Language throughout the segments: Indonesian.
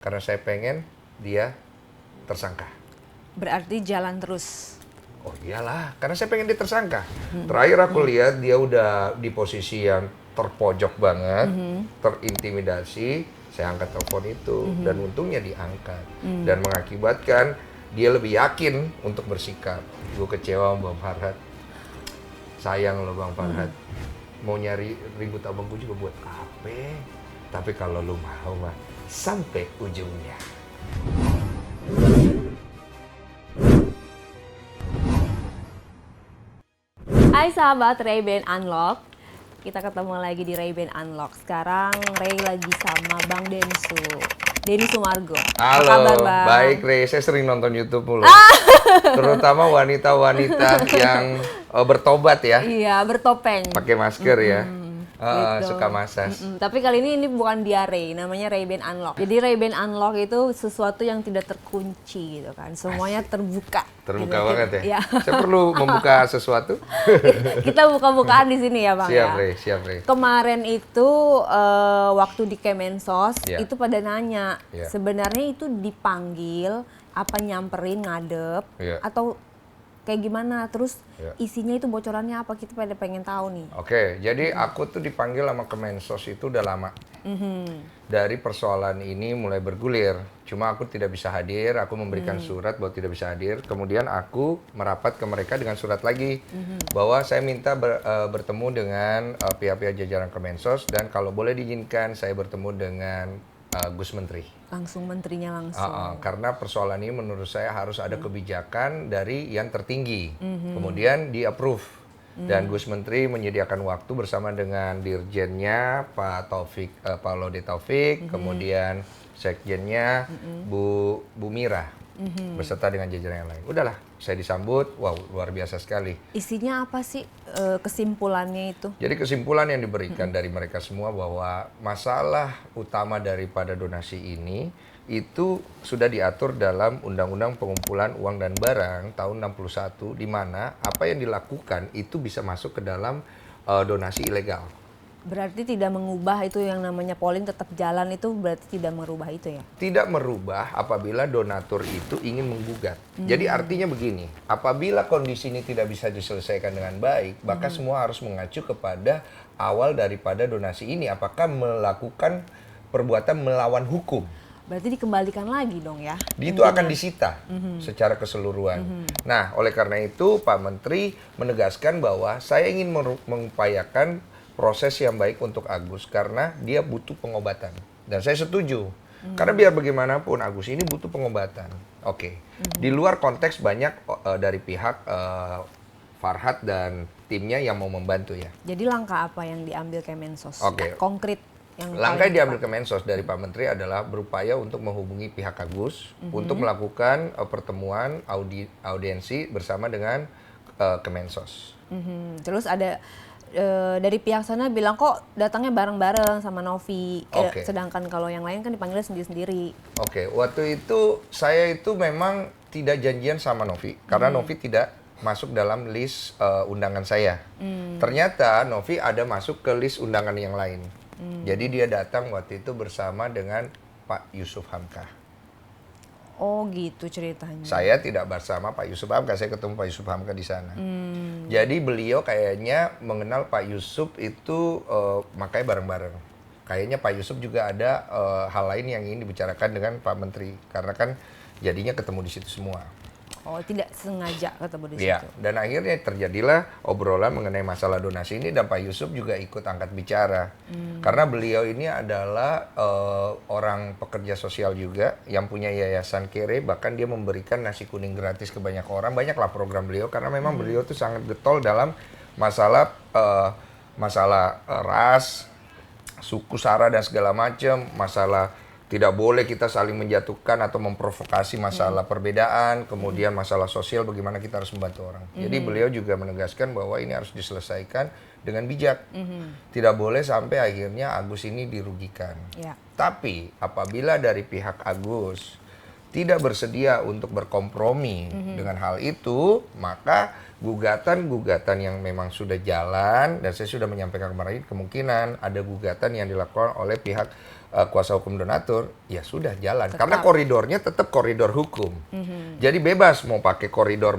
Karena saya pengen dia tersangka. Berarti jalan terus. Oh iyalah, karena saya pengen dia tersangka. Terakhir aku lihat dia udah di posisi yang terpojok banget, terintimidasi. Saya angkat telepon itu dan untungnya diangkat dan mengakibatkan dia lebih yakin untuk bersikap. Gue kecewa sama Bang Farhad. Sayang loh Bang Farhad. Mau nyari ribut abang gue juga buat apa? Tapi kalau lu mau mah sampai ujungnya. Hai sahabat Ray-Ban Unlock. Kita ketemu lagi di Ray-Ban Unlock. Sekarang Ray lagi sama Bang Denny Sumargo. Halo, Apa kabar, Bang? baik Ray. Saya sering nonton YouTube mulu. Terutama wanita-wanita yang bertobat ya, Iya, bertopeng. pakai masker ya. Gitu. Suka masas. Tapi kali ini bukan dia Ray, namanya Ray-Ban Unlock. Jadi Ray-Ban Unlock itu sesuatu yang tidak terkunci gitu kan. Semuanya terbuka. Terbuka gitu. banget ya. Iya. Saya perlu membuka sesuatu. Kita buka-bukaan di sini ya, Bang. Siap ya. Ray, siap Ray. Kemarin itu waktu di Kemensos Ya. itu pada nanya Ya. sebenarnya itu dipanggil apa nyamperin ngadep Ya. atau kayak gimana, terus Ya. isinya itu bocorannya apa, kita pada pengen tahu nih. Oke, jadi aku tuh dipanggil sama Kemensos itu udah lama. Dari persoalan ini mulai bergulir. Cuma aku tidak bisa hadir, aku memberikan surat bahwa tidak bisa hadir. Kemudian aku merapat ke mereka dengan surat lagi. Bahwa saya minta bertemu dengan pihak-pihak jajaran Kemensos. Dan kalau boleh diizinkan, saya bertemu dengan Gus Menteri. Langsung menterinya langsung. Karena persoalan ini menurut saya harus ada kebijakan dari yang tertinggi. Kemudian di-approve. Dan Gus Menteri menyediakan waktu bersama dengan Dirjennya Pak Taufik, Pak Lode Taufik, kemudian Sekjennya Bu Mira, beserta dengan jajaran yang lain. Udahlah, saya disambut, wow luar biasa sekali. Isinya apa sih kesimpulannya itu? Jadi kesimpulan yang diberikan dari mereka semua bahwa masalah utama daripada donasi ini itu sudah diatur dalam Undang-Undang Pengumpulan Uang dan Barang tahun 61, di mana apa yang dilakukan itu bisa masuk ke dalam donasi ilegal. Berarti tidak mengubah itu yang namanya polling tetap jalan, itu berarti tidak merubah itu ya? Tidak merubah apabila donatur itu ingin menggugat. Jadi artinya begini, apabila kondisi ini tidak bisa diselesaikan dengan baik, maka semua harus mengacu kepada awal daripada donasi ini. Apakah melakukan perbuatan melawan hukum? Berarti dikembalikan lagi dong ya? Itu akan disita secara keseluruhan. Nah, oleh karena itu Pak Menteri menegaskan bahwa saya ingin mengupayakan proses yang baik untuk Agus karena dia butuh pengobatan. Dan saya setuju. Karena biar bagaimanapun Agus ini butuh pengobatan. Oke. Di luar konteks banyak dari pihak Farhad dan timnya yang mau membantu ya. Jadi langkah apa yang diambil Kemensos? Oke. Konkret yang Langkah paling yang diambil Kemensos dari Pak Menteri adalah berupaya untuk menghubungi pihak Agus untuk melakukan pertemuan audiensi bersama dengan Kemensos. Terus ada dari pihak sana bilang kok datangnya bareng-bareng sama Novi. Oke. Sedangkan kalau yang lain kan dipanggilnya sendiri-sendiri. Oke, waktu itu saya itu memang tidak janjian sama Novi karena Novi tidak masuk dalam list undangan saya. Ternyata Novi ada masuk ke list undangan yang lain. Jadi dia datang waktu itu bersama dengan Pak Yusuf Hamka. Oh gitu ceritanya. Saya tidak bersama Pak Yusuf Hamka, saya ketemu Pak Yusuf Hamka di sana. Jadi beliau kayaknya mengenal Pak Yusuf itu makanya bareng-bareng. Kayaknya Pak Yusuf juga ada hal lain yang ingin dibicarakan dengan Pak Menteri. Karena kan jadinya ketemu di situ semua. Oh tidak sengaja ketemu di situ. Iya, dan akhirnya terjadilah obrolan mengenai masalah donasi ini dan Pak Yusuf juga ikut angkat bicara. Karena beliau ini adalah orang pekerja sosial juga yang punya yayasan Kere, bahkan dia memberikan nasi kuning gratis ke banyak orang. Banyaklah program beliau karena memang beliau tuh sangat getol dalam masalah ras, suku sara dan segala macam, masalah tidak boleh kita saling menjatuhkan atau memprovokasi masalah perbedaan, kemudian masalah sosial bagaimana kita harus membantu orang. Jadi beliau juga menegaskan bahwa ini harus diselesaikan dengan bijak. Tidak boleh sampai akhirnya Agus ini dirugikan. Ya. Tapi apabila dari pihak Agus tidak bersedia untuk berkompromi dengan hal itu, maka gugatan-gugatan yang memang sudah jalan, dan saya sudah menyampaikan kemarin, kemungkinan ada gugatan yang dilakukan oleh pihak kuasa hukum donatur, ya sudah jalan. Karena koridornya tetap koridor hukum. Jadi bebas mau pakai koridor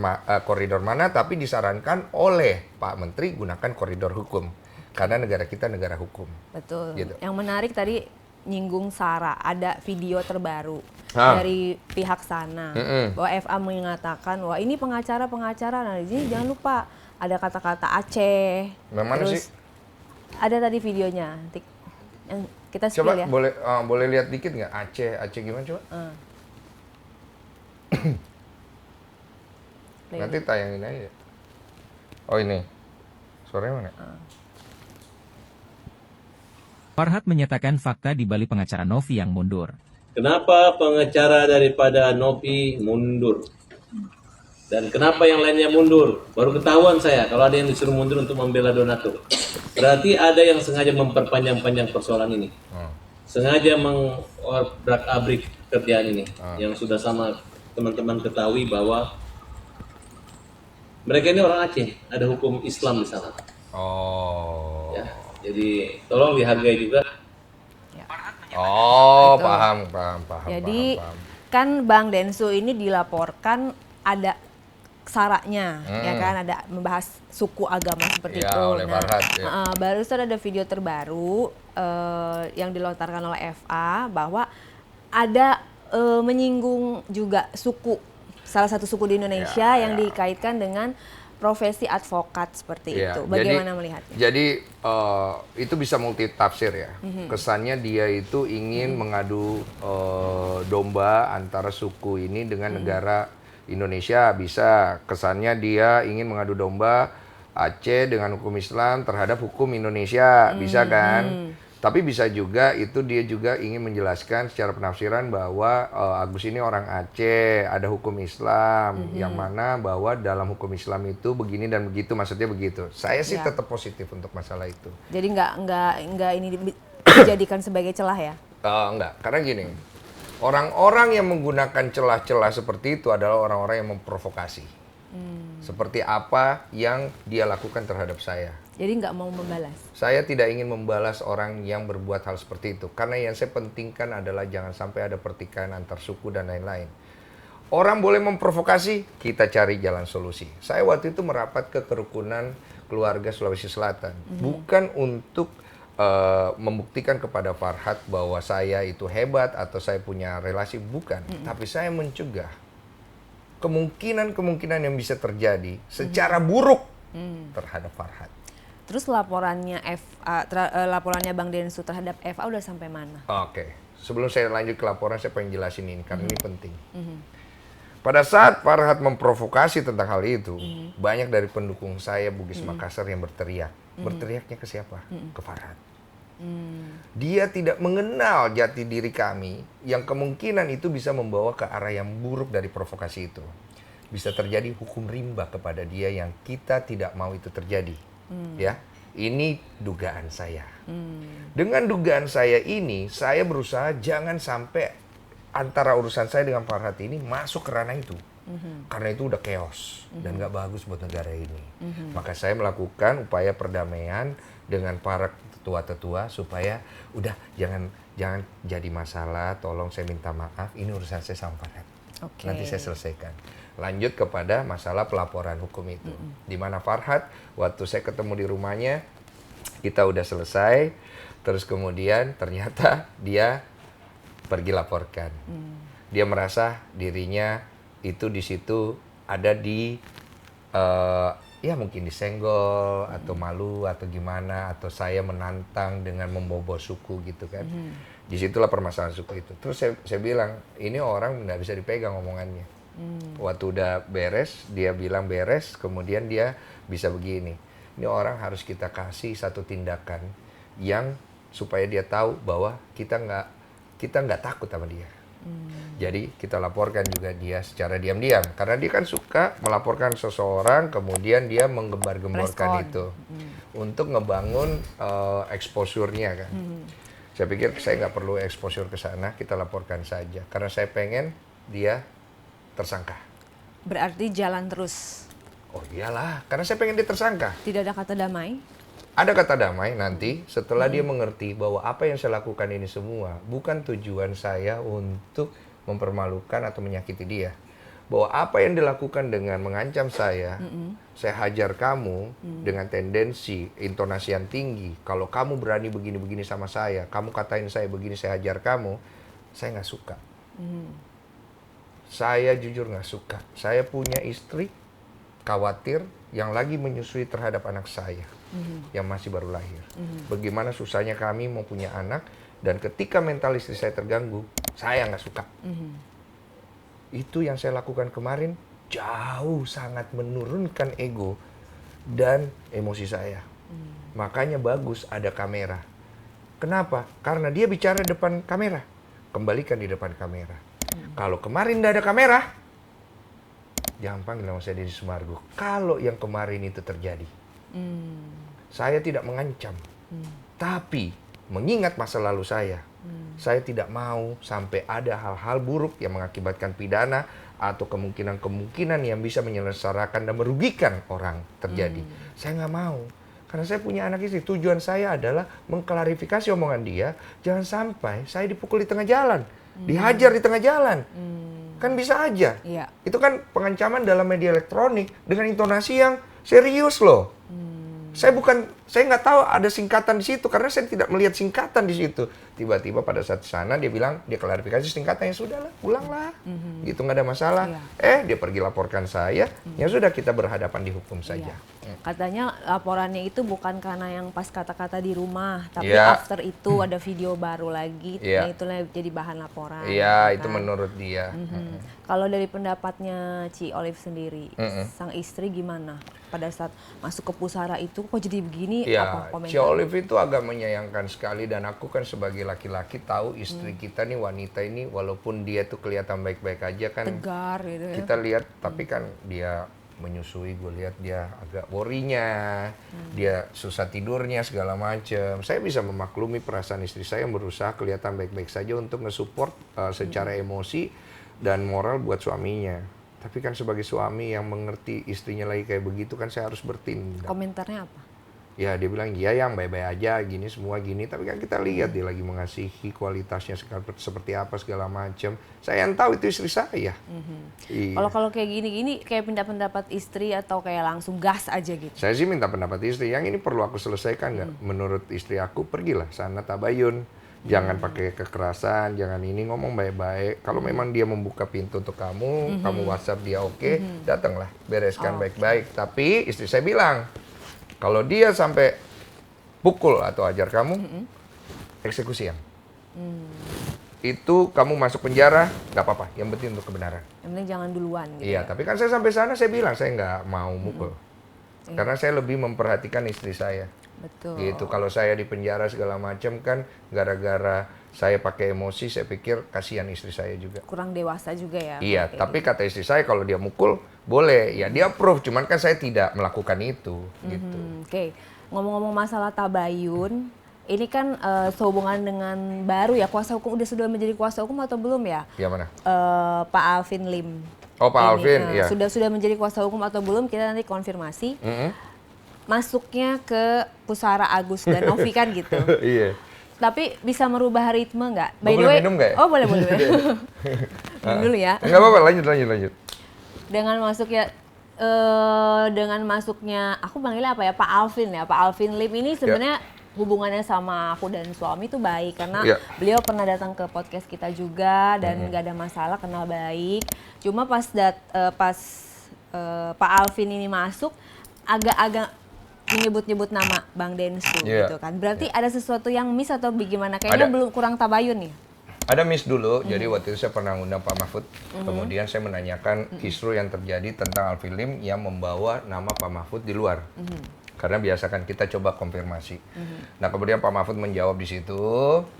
mana, tapi disarankan oleh Pak Menteri gunakan koridor hukum. Karena negara kita negara hukum. Betul. Gitu. Yang menarik tadi nyinggung Sarah, ada video terbaru dari pihak sana bahwa FA mengatakan wah ini pengacara. Nah di sini jangan lupa ada kata-kata Aceh. Yang mana Terus sih? ada tadi videonya. Yang kita Coba spill ya. boleh lihat dikit nggak Aceh gimana coba? Nanti tayangin aja. Oh ini suaranya mana? Farhad menyatakan fakta di balik pengacara Novi yang mundur. Kenapa pengacara daripada Novi mundur? Dan kenapa yang lainnya mundur? Baru ketahuan saya kalau ada yang disuruh mundur untuk membela donatur. Berarti ada yang sengaja memperpanjang-panjang persoalan ini. Sengaja mengobrak-abrik kerjaan ini. Yang sudah sama teman-teman ketahui bahwa mereka ini orang Aceh. Ada hukum Islam di sana. Oh. Ya, jadi tolong dihargai juga. Oh, Betul. paham. Jadi paham. kan Bang Densu ini dilaporkan ada saranya, ya kan, ada membahas suku agama seperti Ya, itu. oleh Farhad, ya. Barusan ada video terbaru yang dilontarkan oleh FA bahwa ada menyinggung juga suku, salah satu suku di Indonesia yang dikaitkan dengan profesi advokat seperti Ya, itu. Bagaimana melihatnya? Jadi itu bisa multi tafsir ya. Kesannya dia itu ingin mengadu domba antara suku ini dengan negara Indonesia, bisa. Kesannya dia ingin mengadu domba Aceh dengan hukum Islam terhadap hukum Indonesia, bisa kan? Tapi bisa juga itu dia juga ingin menjelaskan secara penafsiran bahwa Agus ini orang Aceh, ada hukum Islam yang mana bahwa dalam hukum Islam itu begini dan begitu, maksudnya begitu. Saya sih tetap positif untuk masalah itu. Jadi nggak ini dijadikan sebagai celah ya? Enggak, karena gini, orang-orang yang menggunakan celah-celah seperti itu adalah orang-orang yang memprovokasi. Seperti apa yang dia lakukan terhadap saya. Jadi nggak mau membalas. Saya tidak ingin membalas orang yang berbuat hal seperti itu. Karena yang saya pentingkan adalah jangan sampai ada pertikaian antar suku dan lain-lain. Orang boleh memprovokasi, kita cari jalan solusi. Saya waktu itu merapat ke kerukunan keluarga Sulawesi Selatan. Bukan untuk membuktikan kepada Farhad bahwa saya itu hebat atau saya punya relasi. Bukan. Tapi saya mencegah kemungkinan-kemungkinan yang bisa terjadi secara buruk terhadap Farhad. Terus laporannya laporannya Bang Densu terhadap FA udah sampai mana? Oke. Sebelum saya lanjut ke laporan, saya pengen jelasin ini karena ini penting. Pada saat Farhad memprovokasi tentang hal itu, banyak dari pendukung saya Bugis Makassar yang berteriak. Berteriaknya ke siapa? Ke Farhad. Dia tidak mengenal jati diri kami yang kemungkinan itu bisa membawa ke arah yang buruk dari provokasi itu. Bisa terjadi hukum rimba kepada dia yang kita tidak mau itu terjadi. Ya, ini dugaan saya. Dengan dugaan saya ini, saya berusaha jangan sampai antara urusan saya dengan Farhad ini masuk ke ranah itu. Karena itu udah chaos dan nggak bagus buat negara ini. Maka saya melakukan upaya perdamaian dengan para tetua-tetua supaya udah jangan jadi masalah. Tolong saya minta maaf. Ini urusan saya sama Farhad. Nanti saya selesaikan. Lanjut kepada masalah pelaporan hukum itu. Di mana Farhad, waktu saya ketemu di rumahnya, kita udah selesai. Terus kemudian ternyata dia pergi laporkan. Dia merasa dirinya itu di situ ada di ya mungkin disenggol atau malu atau gimana, atau saya menantang dengan membawa suku gitu kan. Disitulah permasalahan suku itu. Terus saya bilang ini orang nggak bisa dipegang omongannya. Waktu udah beres, dia bilang beres, kemudian dia bisa begini. Ini orang harus kita kasih satu tindakan yang supaya dia tahu bahwa kita nggak takut sama dia. Jadi kita laporkan juga dia secara diam-diam, karena dia kan suka melaporkan seseorang, kemudian dia menggembar-gemborkan itu untuk ngebangun exposure-nya kan. Saya pikir saya nggak perlu exposure ke sana, kita laporkan saja, karena saya pengen dia tersangka. Berarti jalan terus. Oh iyalah, karena saya pengen dia tersangka. Tidak ada kata damai. Ada kata damai nanti setelah dia mengerti bahwa apa yang saya lakukan ini semua bukan tujuan saya untuk mempermalukan atau menyakiti dia. Bahwa apa yang dilakukan dengan mengancam saya hajar kamu dengan tendensi intonasi yang tinggi. Kalau kamu berani begini-begini sama saya, kamu katain saya begini, saya hajar kamu, saya nggak suka. Saya jujur nggak suka. Saya punya istri, khawatir yang lagi menyusui terhadap anak saya yang masih baru lahir. Bagaimana susahnya kami mau punya anak, dan ketika mental istri saya terganggu, saya nggak suka. Itu yang saya lakukan kemarin jauh sangat menurunkan ego dan emosi saya. Makanya bagus ada kamera. Kenapa? Karena dia bicara depan kamera. Kembalikan di depan kamera. Kalau kemarin tidak ada kamera, jangan panggil nama saya Deddy Sumargo. Kalau yang kemarin itu terjadi, saya tidak mengancam. Tapi mengingat masa lalu saya tidak mau sampai ada hal-hal buruk yang mengakibatkan pidana atau kemungkinan-kemungkinan yang bisa menyelesaikan dan merugikan orang terjadi. Saya nggak mau. Karena saya punya anak istri. Tujuan saya adalah mengklarifikasi omongan dia. Jangan sampai saya dipukul di tengah jalan. Dihajar di tengah jalan. Kan bisa aja. Iya. Itu kan pengancaman dalam media elektronik dengan intonasi yang serius loh. Saya nggak tahu ada singkatan di situ karena saya tidak melihat singkatan di situ. Tiba-tiba pada saat sana dia bilang, dia klarifikasi singkatannya, sudahlah, pulanglah. Gitu nggak ada masalah. Iya. Dia pergi laporkan saya, ya sudah kita berhadapan di hukum saja. Katanya laporannya itu bukan karena yang pas kata-kata di rumah, tapi Iya. after itu ada video baru lagi, Iya. nah itulah jadi bahan laporan. Iya, gitu itu kan. menurut dia. Kalau dari pendapatnya Ci Olive sendiri, sang istri gimana pada saat masuk ke pusara itu kok jadi begini? Apa Ya, komentar? Ci Olive itu agak menyayangkan sekali, dan aku kan sebagai laki-laki tahu istri kita nih, wanita ini, walaupun dia tuh kelihatan baik-baik aja kan. Tegar gitu ya. Kita lihat, tapi kan dia menyusui, gue lihat dia agak worry-nya, dia susah tidurnya segala macem. Saya bisa memaklumi perasaan istri saya yang berusaha kelihatan baik-baik saja untuk nge-support secara emosi dan moral buat suaminya. Tapi kan sebagai suami yang mengerti istrinya lagi kayak begitu kan saya harus bertindak. Komentarnya apa? Ya dia bilang, iya yang baik-baik aja, gini semua gini. Tapi kan kita lihat dia lagi mengasihi, kualitasnya seperti apa segala macam. Saya yang tahu itu istri saya. Iya. Kalau kayak gini-gini kayak pindah pendapat istri atau kayak langsung gas aja gitu? Saya sih minta pendapat istri, yang ini perlu aku selesaikan nggak? Menurut istri aku, pergilah sana tabayun. Jangan pakai kekerasan, jangan ini, ngomong baik-baik. Kalau memang dia membuka pintu untuk kamu, kamu WhatsApp dia oke, datanglah, bereskan baik-baik. Tapi istri saya bilang, kalau dia sampai pukul atau ajar kamu, eksekusian. Itu kamu masuk penjara, nggak apa-apa. Yang penting untuk kebenaran. Yang penting jangan duluan gitu. Iya, tapi kan saya sampai sana saya bilang saya nggak mau mukul. Karena saya lebih memperhatikan istri saya. Betul. Gitu. Kalau saya di penjara segala macam kan gara-gara saya pakai emosi, saya pikir kasihan istri saya juga. Kurang dewasa juga ya. Iya, kayak tapi gitu. kata istri saya kalau dia mukul boleh, ya dia approve, cuman kan saya tidak melakukan itu gitu. Oke. Ngomong-ngomong masalah tabayun, ini kan sehubungan dengan baru ya, kuasa hukum sudah menjadi kuasa hukum atau belum ya? Yang mana? Pak Alvin Lim. Oh, Pak Ini, Alvin, iya. Sudah menjadi kuasa hukum atau belum? Kita nanti konfirmasi. Masuknya ke Pusara Agus dan Novi kan gitu. Iya. Tapi bisa merubah ritme nggak? Boleh minum nggak ya? Oh boleh. Minum dulu ya. Enggak apa-apa, lanjut. Dengan masuknya, aku panggilnya apa ya, Pak Alvin ya. Pak Alvin Lim ini sebenarnya hubungannya sama aku dan suami itu baik. Karena beliau pernah datang ke podcast kita juga dan nggak ada masalah, kenal baik. Cuma pas Pak Alvin ini masuk, agak-agak menyebut-nyebut nama Bang Densu gitu kan. Berarti ada sesuatu yang miss atau bagaimana? Kayaknya belum kurang tabayun nih. Ada miss dulu, jadi waktu itu saya pernah undang Pak Mahfud. Kemudian saya menanyakan kisru yang terjadi tentang Alvin Lim yang membawa nama Pak Mahfud di luar. Karena biasakan kita coba konfirmasi. Nah kemudian Pak Mahfud menjawab di situ,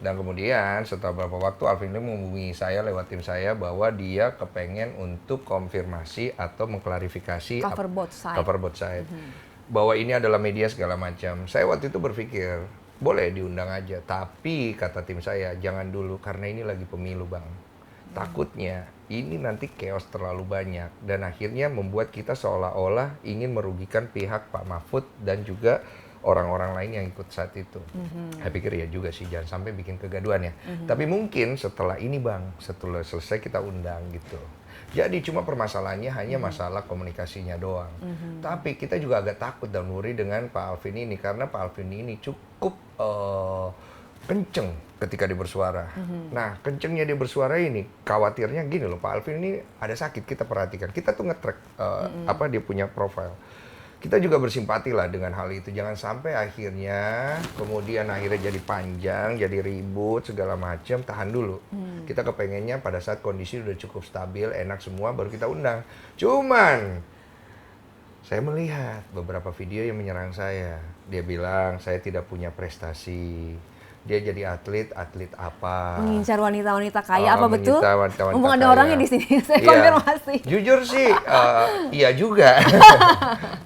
dan kemudian setelah beberapa waktu Alvin Lim menghubungi saya lewat tim saya bahwa dia kepengen untuk konfirmasi atau mengklarifikasi Cover both side. Bahwa ini adalah media segala macam. Saya waktu itu berpikir, boleh diundang aja. Tapi kata tim saya, jangan dulu karena ini lagi pemilu Bang. Takutnya ini nanti chaos terlalu banyak dan akhirnya membuat kita seolah-olah ingin merugikan pihak Pak Mahfud dan juga orang-orang lain yang ikut saat itu. Saya pikir ya juga sih, jangan sampai bikin kegaduhan ya. Tapi mungkin setelah ini Bang, setelah selesai kita undang gitu. Jadi cuma permasalahannya hanya masalah komunikasinya doang. Tapi kita juga agak takut dan worry dengan Pak Alvin ini karena Pak Alvin ini cukup kenceng ketika dia bersuara. Nah, kencengnya dia bersuara ini, khawatirnya gini loh, Pak Alvin ini ada sakit, kita perhatikan. Kita tuh nge-track apa dia punya profile. Kita juga bersimpati lah dengan hal itu. Jangan sampai akhirnya, kemudian akhirnya jadi panjang, jadi ribut, segala macam. Tahan dulu. Kita kepengennya pada saat kondisi udah cukup stabil, enak semua, baru kita undang. Cuman, saya melihat beberapa video yang menyerang saya. Dia bilang, saya tidak punya prestasi. Dia jadi atlet apa? Mengincar wanita-wanita kaya apa betul? Wanita-wanita Mumpung ada kaya. orangnya di sini, saya Iya. konfirmasi. Jujur sih, iya juga.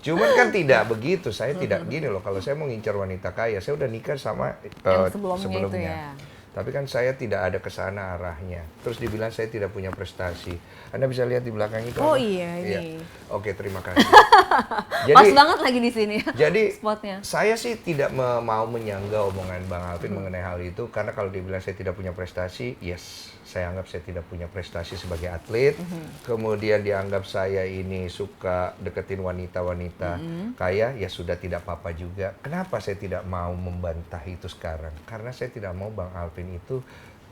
Cuman kan tidak begitu. Saya tidak gini loh. Kalau saya mau ngincar wanita kaya, saya udah nikah sama Yang sebelumnya itu ya. Tapi kan saya tidak ada ke sana arahnya. Terus dibilang saya tidak punya prestasi. Anda bisa lihat di belakang itu. Oh apa? iya, ini. Oke, terima kasih. Pas banget lagi di sini. Jadi Spotnya. saya sih tidak mau menyanggah omongan Bang Alvin mengenai hal itu karena kalau dibilang saya tidak punya prestasi, yes, saya anggap saya tidak punya prestasi sebagai atlet. Kemudian dianggap saya ini suka deketin wanita-wanita kaya, ya sudah tidak apa-apa juga. Kenapa saya tidak mau membantah itu sekarang? Karena saya tidak mau Bang Alvin itu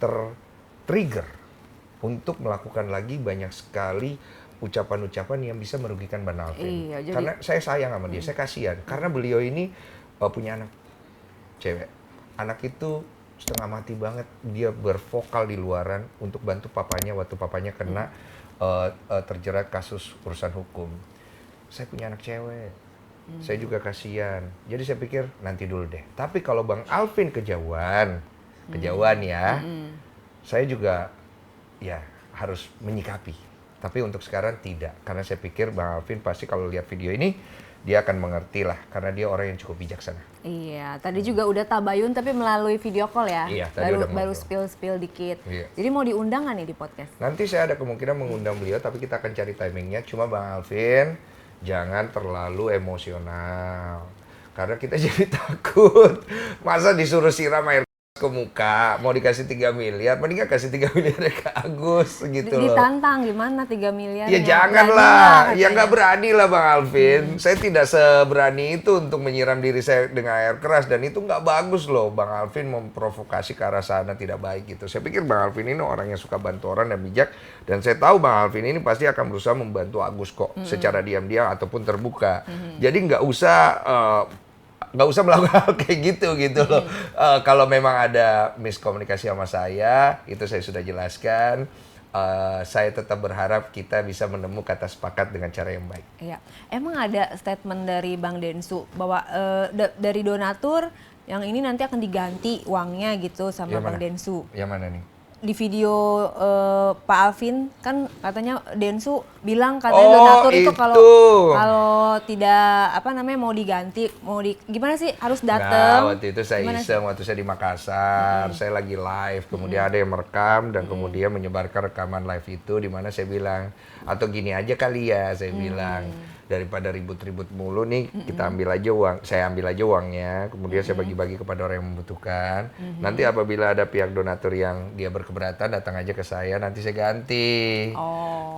ter-trigger untuk melakukan lagi banyak sekali ucapan-ucapan yang bisa merugikan Bang Alvin. Iya, jadi- Karena saya sayang sama dia, saya kasihan. Karena beliau ini punya anak cewek. Anak itu setengah mati banget, dia bervokal di luaran untuk bantu papanya waktu papanya kena terjerat kasus urusan hukum. Saya punya anak cewek, saya juga kasihan. Jadi saya pikir nanti dulu deh. Tapi kalau Bang Alvin kejauhan ya, saya juga ya harus menyikapi. Tapi untuk sekarang tidak, karena saya pikir Bang Alvin pasti kalau lihat video ini dia akan mengerti lah, karena dia orang yang cukup bijaksana. Iya, tadi juga udah tabayun tapi melalui video call ya. Iya, tadi udah baru ngobrol. spill dikit. Iya. Jadi mau diundang nggak nih di podcast? Nanti saya ada kemungkinan mengundang beliau, tapi kita akan cari timingnya. Cuma Bang Alvin, jangan terlalu emosional. Karena kita jadi takut. Masa disuruh siram air ke muka, mau dikasih 3 miliar, mendingan kasih 3 miliar ke Agus gitu loh. Ditantang gimana 3 miliar? Ya janganlah, ya nggak berani lah Bang Alvin. Saya tidak seberani itu untuk menyiram diri saya dengan air keras dan itu nggak bagus loh Bang Alvin memprovokasi ke arah sana tidak baik gitu. Saya pikir Bang Alvin ini orang yang suka bantu orang dan bijak dan saya tahu Bang Alvin ini pasti akan berusaha membantu Agus kok secara diam-diam ataupun terbuka. Jadi nggak usah melakukan hal kayak gitu loh. Kalau memang ada miskomunikasi sama saya, itu saya sudah jelaskan. Saya tetap berharap kita bisa menemukan kata sepakat dengan cara yang baik. Iya, emang ada statement dari Bang Densu bahwa dari donatur yang ini nanti akan diganti uangnya gitu sama Yang Bang mana? Densu. Yang mana nih? Di video Pak Alvin kan katanya Densu bilang katanya donatur itu kalau tidak apa namanya mau diganti gimana sih harus datang. Nah, waktu itu saya iseng waktu saya di Makassar, saya lagi live, kemudian ada yang merekam dan kemudian menyebarkan rekaman live itu di mana saya bilang atau gini aja kali ya saya bilang daripada ribut-ribut mulu nih kita ambil aja uang, saya ambil aja uangnya, kemudian saya bagi-bagi kepada orang yang membutuhkan. Nanti apabila ada pihak donatur yang dia berkeberatan datang aja ke saya, nanti saya ganti.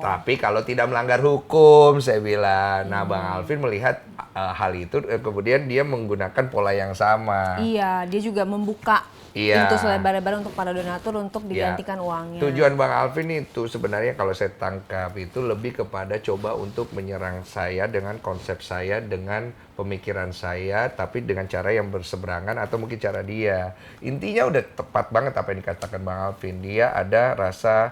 Tapi kalau tidak melanggar hukum, saya bilang. Nah, Bang Alvin melihat hal itu, kemudian dia menggunakan pola yang sama. Iya, dia juga membuka pintu selebar-lebar untuk para donatur untuk digantikan uangnya. Tujuan Bang Alvin itu sebenarnya kalau saya tangkap itu lebih kepada coba untuk menyerang saya dengan konsep saya, dengan pemikiran saya, tapi dengan cara yang berseberangan atau mungkin cara dia. Intinya udah tepat banget apa yang dikatakan Bang Alvin. Dia ada rasa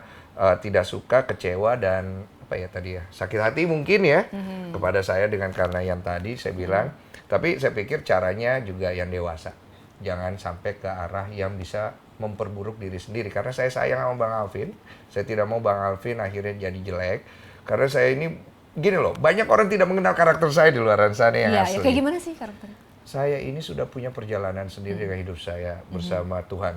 tidak suka, kecewa dan apa ya tadi ya, sakit hati mungkin ya kepada saya dengan karena yang tadi saya bilang. Tapi saya pikir caranya juga yang dewasa. Jangan sampai ke arah yang bisa memperburuk diri sendiri. Karena saya sayang sama Bang Alvin. Saya tidak mau Bang Alvin akhirnya jadi jelek. Karena saya ini, gini loh, banyak orang tidak mengenal karakter saya di luar sana yang asli. Kayak gimana sih karakternya? Saya ini sudah punya perjalanan sendiri dengan hidup saya bersama Tuhan.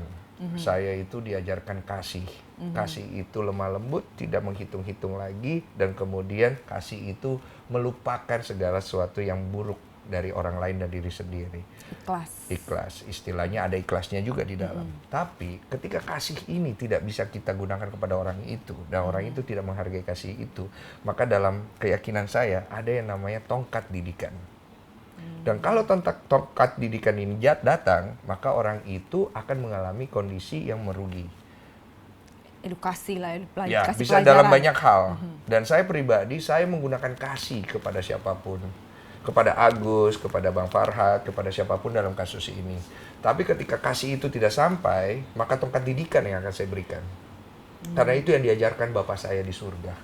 Saya itu diajarkan kasih. Kasih itu lemah lembut, tidak menghitung-hitung lagi, dan kemudian kasih itu melupakan segala sesuatu yang buruk dari orang lain dan diri sendiri. Ikhlas. Istilahnya ada ikhlasnya juga di dalam. Tapi ketika kasih ini tidak bisa kita gunakan kepada orang itu, dan orang itu tidak menghargai kasih itu, maka dalam keyakinan saya ada yang namanya tongkat didikan. Dan kalau tongkat didikan ini datang, maka orang itu akan mengalami kondisi yang merugi. Edukasi lah, Ya, kasih bisa pelajaran. dalam banyak hal. Dan saya pribadi, saya menggunakan kasih kepada siapapun. Kepada Agus, kepada Bang Farhat, kepada siapapun dalam kasus ini. Tapi ketika kasih itu tidak sampai, maka tongkat didikan yang akan saya berikan. Karena itu yang diajarkan Bapak saya di surga.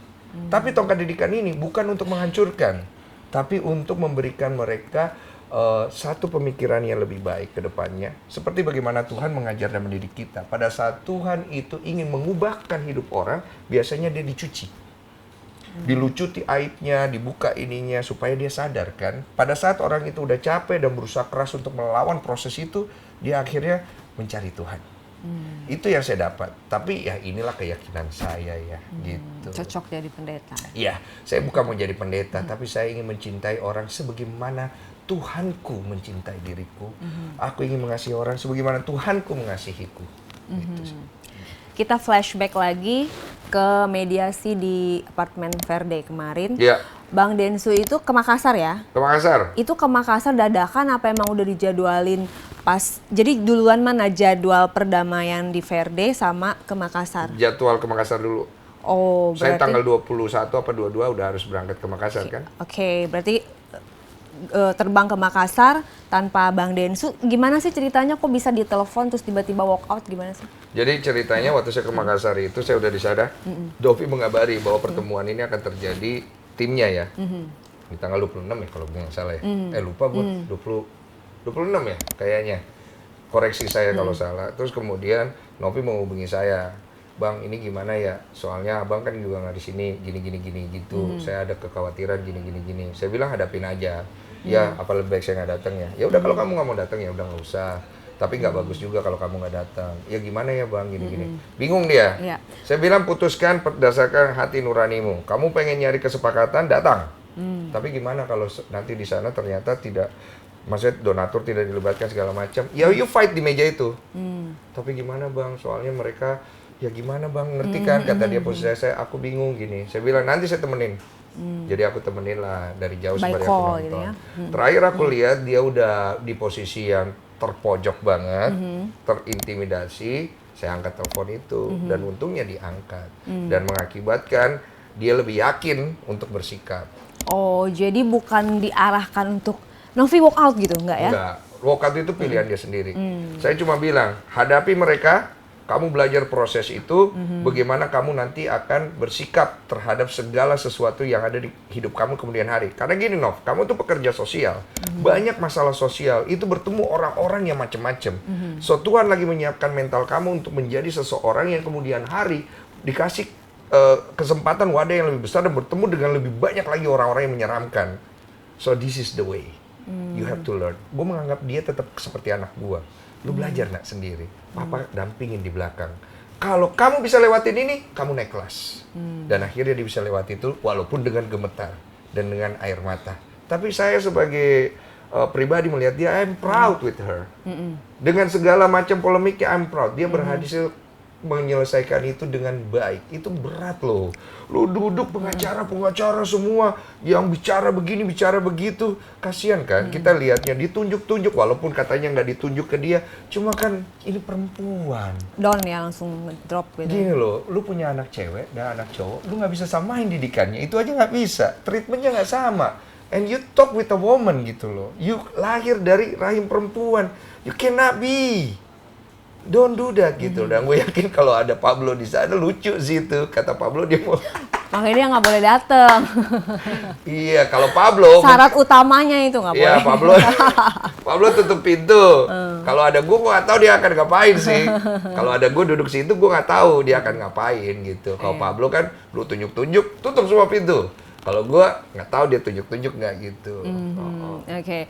Tapi tongkat didikan ini bukan untuk menghancurkan, tapi untuk memberikan mereka satu pemikiran yang lebih baik ke depannya. Seperti bagaimana Tuhan mengajar dan mendidik kita. Pada saat Tuhan itu ingin mengubahkan hidup orang, biasanya dia dicuci. Dilucuti aibnya, dibuka ininya, supaya dia sadar kan. Pada saat orang itu udah capek dan berusaha keras untuk melawan proses itu, dia akhirnya mencari Tuhan. Itu yang saya dapat. Tapi ya inilah keyakinan saya ya, gitu. Cocok jadi pendeta. Iya, saya bukan mau jadi pendeta, tapi saya ingin mencintai orang sebagaimana Tuhanku mencintai diriku. Aku ingin mengasihi orang sebagaimana Tuhanku mengasihiku. Gitu sih. Kita flashback lagi ke mediasi di apartemen Verde kemarin. Iya. Bang Densu itu ke Makassar ya? Ke Makassar. Itu ke Makassar dadakan apa emang udah dijadwalin pas? Jadi duluan mana jadwal perdamaian di Verde sama ke Makassar? Jadwal ke Makassar dulu. Oh, Saya berarti tanggal 21 apa 22 udah harus berangkat ke Makassar kan? Oke, berarti terbang ke Makassar tanpa Bang Densu. Gimana sih ceritanya kok bisa ditelepon terus tiba-tiba walk out, gimana sih? Jadi ceritanya waktu saya ke Makassar itu saya udah di sana. Dovi mengabari bahwa pertemuan ini akan terjadi timnya ya. Di tanggal 26 ya kalau nggak salah ya. Lupa gue. 26 ya kayaknya. Koreksi saya kalau salah. Terus kemudian Novi menghubungi saya. Bang, ini gimana ya? Soalnya abang kan juga nggak di sini, gini gitu. Saya ada kekhawatiran gini. Saya bilang hadapin aja. Ya, apa lebih baik saya nggak datang ya? Ya udah kalau kamu nggak mau datang ya udah nggak usah. Tapi nggak bagus juga kalau kamu nggak datang. Ya gimana ya bang, gini. Bingung dia. Iya. Saya bilang putuskan berdasarkan hati nuranimu. Kamu pengen nyari kesepakatan, datang. Tapi gimana kalau nanti di sana ternyata tidak, maksudnya donatur tidak dilibatkan segala macam. Ya you fight di meja itu. Tapi gimana bang? Soalnya mereka, ya gimana bang, ngerti kan? Kata dia posisi saya, aku bingung gini. Saya bilang nanti saya temenin. Jadi aku temenin lah dari jauh By sebagai call penonton. gitu ya. Terakhir aku lihat dia udah di posisi yang terpojok banget, terintimidasi. Saya angkat telepon itu dan untungnya diangkat dan mengakibatkan dia lebih yakin untuk bersikap. Oh, jadi bukan diarahkan untuk Novi walk out gitu, enggak ya? Enggak, walkout itu pilihan dia sendiri. Saya cuma bilang, hadapi mereka. Kamu belajar proses itu, bagaimana kamu nanti akan bersikap terhadap segala sesuatu yang ada di hidup kamu kemudian hari. Karena gini Nov, kamu tuh pekerja sosial, banyak masalah sosial, itu bertemu orang-orang yang macam-macam. So Tuhan lagi menyiapkan mental kamu untuk menjadi seseorang yang kemudian hari dikasih kesempatan wadah yang lebih besar dan bertemu dengan lebih banyak lagi orang-orang yang menyeramkan. So this is the way, you have to learn. Gue menganggap dia tetap seperti anak gue. Lu belajar nak sendiri, papa dampingin di belakang. Kalau kamu bisa lewatin ini, kamu naik kelas. Dan akhirnya dia bisa lewati itu walaupun dengan gemetar dan dengan air mata. Tapi saya sebagai pribadi melihat dia, I'm proud with her. Dengan segala macam polemiknya, I'm proud. Dia berhasil menyelesaikan itu dengan baik. Itu berat loh. Lu duduk pengacara semua yang bicara begini, bicara begitu. Kasihan kan? Kita lihatnya ditunjuk-tunjuk walaupun katanya nggak ditunjuk ke dia. Cuma kan ini perempuan. Down ya, langsung drop gitu. Gini loh, lu punya anak cewek dan anak cowok, lu nggak bisa samain didikannya. Itu aja nggak bisa. Treatmentnya nggak sama. And you talk with a woman gitu loh. You lahir dari rahim perempuan. You cannot be. Don't do that gitu. Dan gue yakin kalau ada Pablo di sana lucu sih itu. Kata Pablo dia mau. Makanya dia nggak boleh dateng. Iya, kalau Pablo. Syarat utamanya itu nggak boleh. Iya, Pablo tutup pintu. Kalau ada gue nggak tahu dia akan ngapain sih. Kalau ada gue duduk situ gue nggak tahu dia akan ngapain gitu. Kalau Pablo kan lu tunjuk-tunjuk, tutup semua pintu. Kalau gue nggak tahu dia tunjuk-tunjuk nggak gitu. Oke.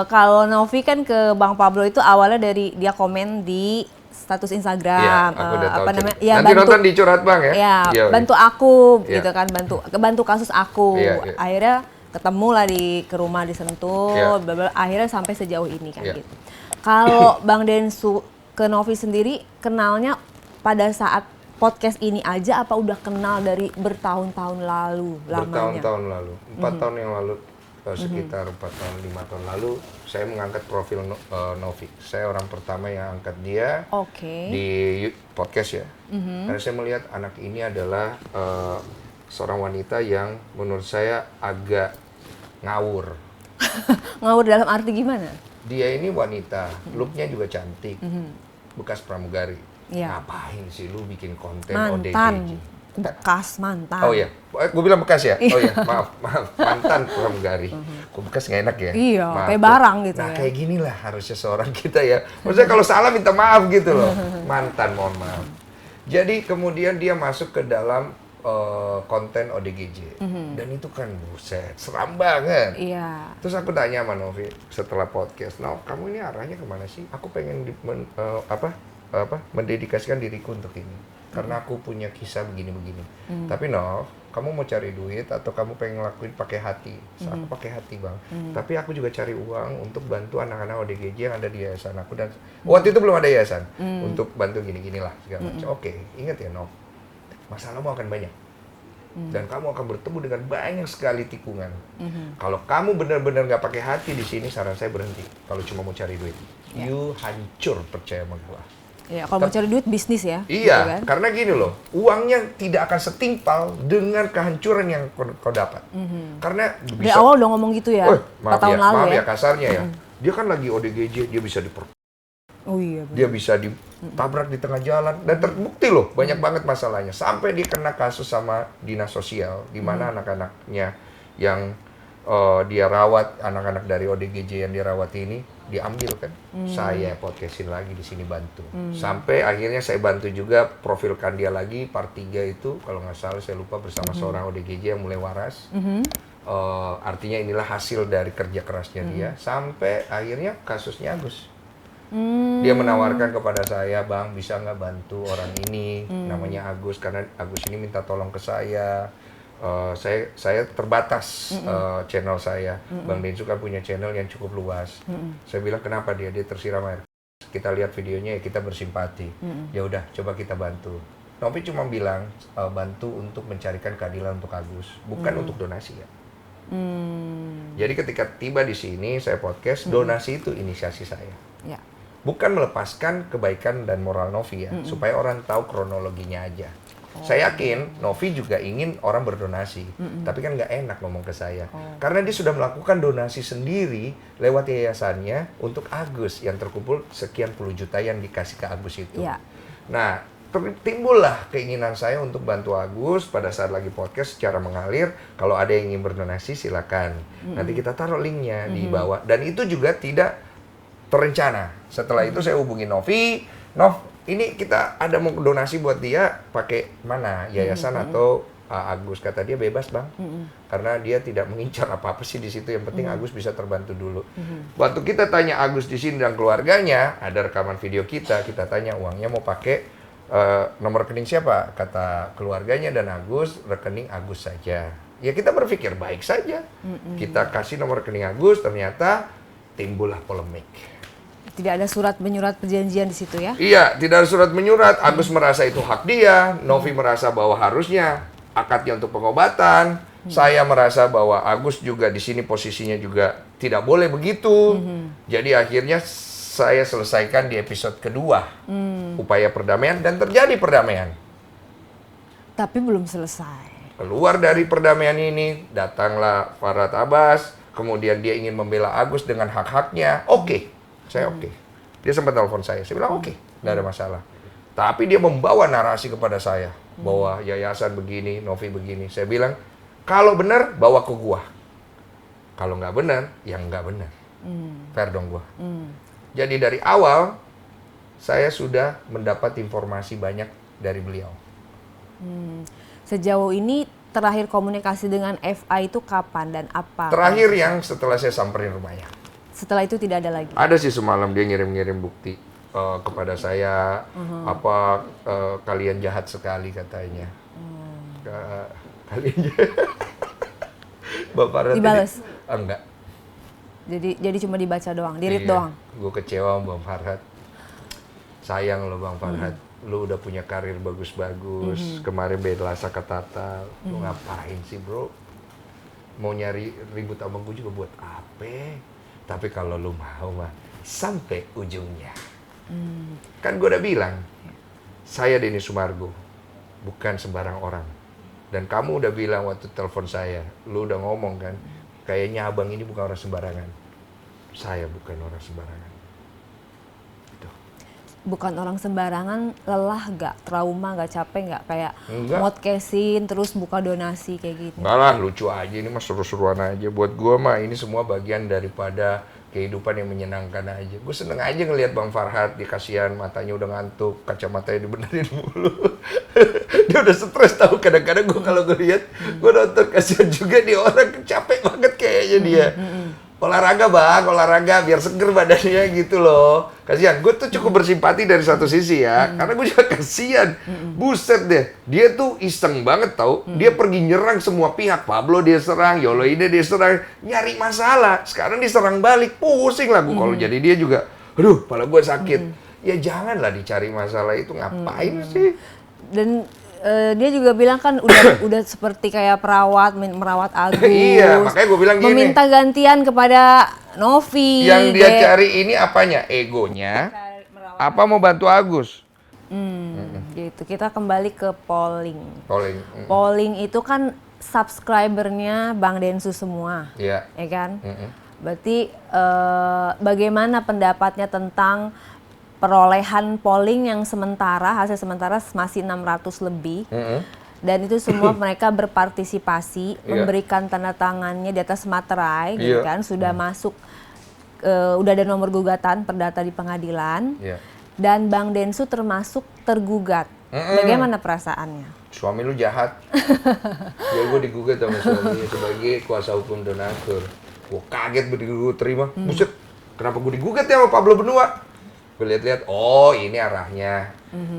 Kalau Novi kan ke Bang Pablo itu awalnya dari dia komen di status Instagram, Iya, aku udah tahu apa namanya? cerita. Ya, Nanti nonton di Curhat Bang ya. Ya, Iya, bantu aku Iya. gitu kan, bantu kasus aku. Iya, iya. Akhirnya ketemu lah ke rumah di Sentul, Iya. bla bla, akhirnya sampai sejauh ini kan Iya. gitu. Kalau Bang Densu ke Novi sendiri kenalnya pada saat podcast ini aja apa udah kenal dari bertahun-tahun lalu lamanya? Bertahun-tahun lalu, 4 tahun yang lalu, sekitar 4 tahun, 5 tahun lalu, saya mengangkat profil Novi. Saya orang pertama yang angkat dia Oke. di podcast ya. Karena saya melihat anak ini adalah seorang wanita yang menurut saya agak ngawur. Ngawur dalam arti gimana? Dia ini wanita, looknya juga cantik, bekas pramugari. Iya. Ngapain sih lu bikin konten Mantan, ODGJ? bekas mantan. Oh iya, gue bilang bekas ya? Oh iya, maaf, mantan pramugari. Kok bekas nggak enak ya? Iya, Maaf, kayak tuh. barang gitu Nah ya. kayak gini lah harusnya seorang kita ya. Maksudnya kalau salah minta maaf gitu loh. Mantan, mohon maaf. Jadi kemudian dia masuk ke dalam konten ODGJ. Dan itu kan buset, seram banget. Iya. Terus aku tanya sama Novi setelah podcast, "No, kamu ini arahnya kemana sih? Aku pengen mendedikasikan diriku untuk ini. Karena aku punya kisah begini-begini. Tapi no, kamu mau cari duit atau kamu pengen ngelakuin pakai hati?" So, aku pakai hati bang. Tapi aku juga cari uang untuk bantu anak-anak ODGJ yang ada di yayasan aku. Dan waktu itu belum ada yayasan. Untuk bantu gini-gini lah segala macam. Oke, ingat ya no, masalahmu akan banyak. Dan kamu akan bertemu dengan banyak sekali tikungan. Kalau kamu benar-benar nggak pakai hati di sini, saran saya berhenti. Kalau cuma mau cari duit, you hancur, percaya sama gua. Ya, kalau mau cari duit bisnis ya. gitu Iya, kan? karena gini loh, uangnya tidak akan setimpal dengan kehancuran yang kau dapat. Karena Dari awal udah ngomong gitu ya. 4 tahun lalu maaf ya. ya kasarnya ya. Dia kan lagi ODGJ, dia bisa Oh iya. dia bisa ditabrak di tengah jalan dan terbukti loh banyak banget masalahnya sampai dia kena kasus sama dinas sosial di mana anak-anaknya yang dia rawat, anak-anak dari ODGJ yang dirawat ini diambil kan. Saya podcastin lagi di sini bantu sampai akhirnya saya bantu juga profilkan dia lagi part 3 itu kalau nggak salah saya lupa bersama seorang ODGJ yang mulai waras. Artinya inilah hasil dari kerja kerasnya dia sampai akhirnya kasusnya Agus. Dia menawarkan kepada saya, "Bang, bisa nggak bantu orang ini, namanya Agus, karena Agus ini minta tolong ke saya. Saya terbatas channel saya. Bang Densu kan punya channel yang cukup luas." Saya bilang, "Kenapa dia tersiram air? Kita lihat videonya ya kita bersimpati. Ya udah, coba kita bantu." Novi cuma bilang bantu untuk mencarikan keadilan untuk Agus, bukan untuk donasi ya. Jadi ketika tiba di sini saya podcast, donasi itu inisiasi saya. Ya. Bukan melepaskan kebaikan dan moral Novi ya, supaya orang tahu kronologinya aja. Saya yakin Novi juga ingin orang berdonasi, tapi kan nggak enak ngomong ke saya. Karena dia sudah melakukan donasi sendiri lewat yayasannya untuk Agus yang terkumpul sekian puluh juta yang dikasih ke Agus itu. Ya. Nah, timbullah keinginan saya untuk bantu Agus pada saat lagi podcast secara mengalir. Kalau ada yang ingin berdonasi silakan. Nanti kita taruh linknya di bawah. Dan itu juga tidak terencana. Setelah itu saya hubungi Novi, "Nov, ini kita ada mau donasi buat dia, pakai mana? Yayasan atau Agus?" Kata dia, "Bebas bang, karena dia tidak mengincar apa-apa sih di situ. Yang penting Agus bisa terbantu dulu." Waktu kita tanya Agus di sini dan keluarganya, ada rekaman video kita tanya uangnya mau pakai nomor rekening siapa? Kata keluarganya dan Agus, rekening Agus saja. Ya kita berpikir baik saja. Kita kasih nomor rekening Agus, ternyata timbullah polemik. Tidak ada surat menyurat perjanjian di situ ya? Iya, tidak ada surat menyurat. Agus merasa itu hak dia. Novi merasa bahwa harusnya akadnya untuk pengobatan. Saya merasa bahwa Agus juga di sini posisinya juga tidak boleh begitu. Jadi akhirnya saya selesaikan di episode kedua. Upaya perdamaian dan terjadi perdamaian. Tapi belum selesai. Keluar dari perdamaian ini, datanglah Farhad Abbas. Kemudian dia ingin membela Agus dengan hak-haknya. Oke. Saya oke. Dia sempat telepon saya bilang oke, nggak ada masalah. Tapi dia membawa narasi kepada saya bahwa yayasan begini, Novi begini. Saya bilang kalau benar bawa ke gua, kalau nggak benar ya nggak benar. Fair dong gua. Jadi dari awal saya sudah mendapat informasi banyak dari beliau. Sejauh ini terakhir komunikasi dengan FA itu kapan dan apa? Terakhir yang setelah saya samperin rumahnya. Setelah itu tidak ada lagi? Ada sih semalam dia ngirim-ngirim bukti kepada saya, kalian jahat sekali katanya. Kalian Bang Farhad Dibales? Enggak. Jadi cuma dibaca doang, di-read doang. Gue kecewa sama Bang Farhad. Sayang lo Bang Farhad. Lu udah punya karir bagus-bagus. Kemarin bela Sakatata. Lu ngapain sih bro? Mau nyari ribut sama gue juga buat apa? Tapi kalau lu mau mah sampai ujungnya. Kan gue udah bilang, saya Denny Sumargo, bukan sembarang orang. Dan kamu udah bilang waktu telepon saya, lu udah ngomong kan, kayaknya abang ini bukan orang sembarangan. Saya bukan orang sembarangan. Itu. Bukan orang sembarangan, lelah gak? Trauma gak? Capek gak? Kayak Enggak. modcastin, terus buka donasi kayak gitu. Enggak lah, lucu aja ini mah seru-seruan aja. Buat gua mah ini semua bagian daripada kehidupan yang menyenangkan aja. Gue seneng aja ngelihat Bang Farhad, dia kasihan matanya udah ngantuk, kacamatanya dibenerin mulu. Dia udah stres tahu kadang-kadang gue kalau gue lihat, gue nonton kasihan juga dia orang capek banget kayaknya dia. Olahraga bang, olahraga biar seger badannya gitu loh. Kasihan, gue tuh cukup bersimpati dari satu sisi ya, karena gue juga kasihan. Buset deh, dia tuh iseng banget tau. Dia pergi nyerang semua pihak. Pablo dia serang, Yoloide dia serang, nyari masalah. Sekarang diserang balik, pusing lah gue kalau jadi dia juga. Aduh, kepala gue sakit. Ya janganlah dicari masalah itu, ngapain sih? Dan dia juga bilang kan udah seperti kayak perawat merawat Agus. Iya, makanya gue bilang gini. Meminta gantian kepada Novi. Yang dia cari ini apanya? Egonya? Apa mau bantu Agus? Gitu. Kita kembali ke polling. Polling. Polling itu kan subscribernya Bang Densu semua, Iya. ya kan? Berarti bagaimana pendapatnya tentang perolehan polling yang hasil sementara masih 600 lebih. Dan itu semua mereka berpartisipasi, memberikan tanda tangannya di atas materai, gitu kan? Sudah masuk, udah ada nomor gugatan perdata di pengadilan. Dan Bang Densu termasuk tergugat. Bagaimana perasaannya? Suami lu jahat. Ya gue digugat sama suami sebagai kuasa hukum donatur. Gue kaget begitu terima. Buset, kenapa gue digugat ya sama Pablo Benua? Gue lihat-lihat, oh ini arahnya.